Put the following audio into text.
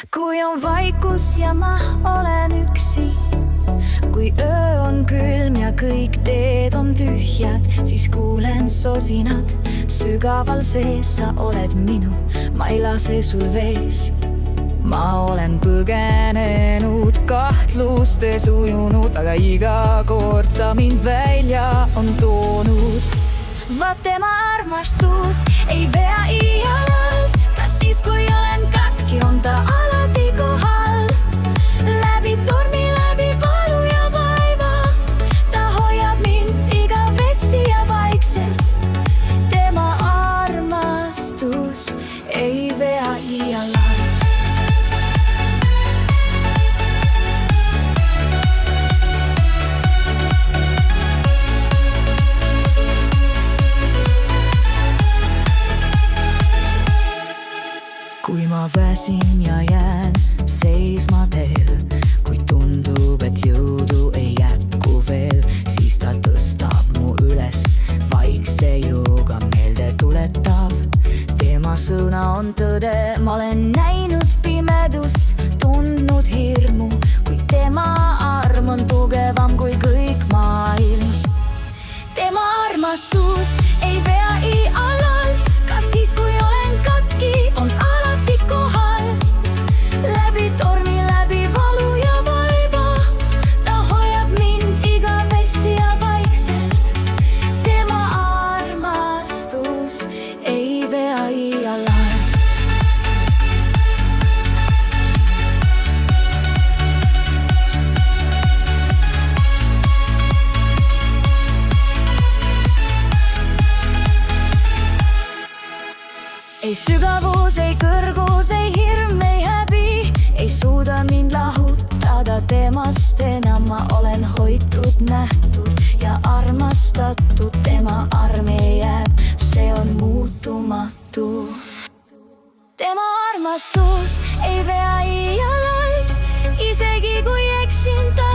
Kui on vaikus ja ma olen üksi, kui öö on külm ja kõik teed on tühjad, siis kuulen sosinat sügaval sees. Sa oled minu, ma ei lase sul vees. Ma olen põgenenud, kahtlustes ujunud, aga iga kord ta mind välja on toonud. Vaat tema armastus ei vea iialalt, kas siis kui olen katki, on ta alati kohal. Läbi tormi, läbi valu ja vaiva, ta hoiab mind igavesti ja vaikselt. Tema armastus ei vea iialalt. Kui ma väsin ja jään seisma teel, kui tundub, et jõudu ei jätku veel, siis ta tõstab mu üles, vaikse jõuga meelde tuletav. Tema sõna on tõde, ma olen näinud pimedust, tundnud hirmu, kuid tema arm on tugevam kui kõik maailm. Tema armastus ei vea iialalt, kas siis kui olen katki, on alati kohal. Läbi tormi, läbi valu ja vaiva, ta hoiab mind igavesti ja vaikselt. Tema armastus ei vea iialalt. Ei sügavus, ei kõrgus, ei hirm, ei häbi ei suuda mind lahutada temast enam. Ma olen hoitud, nähtud ja armastatud. Tema arm ei jääb, see on muutumatu. Tema armastus ei vea iialalt, isegi kui eksin ta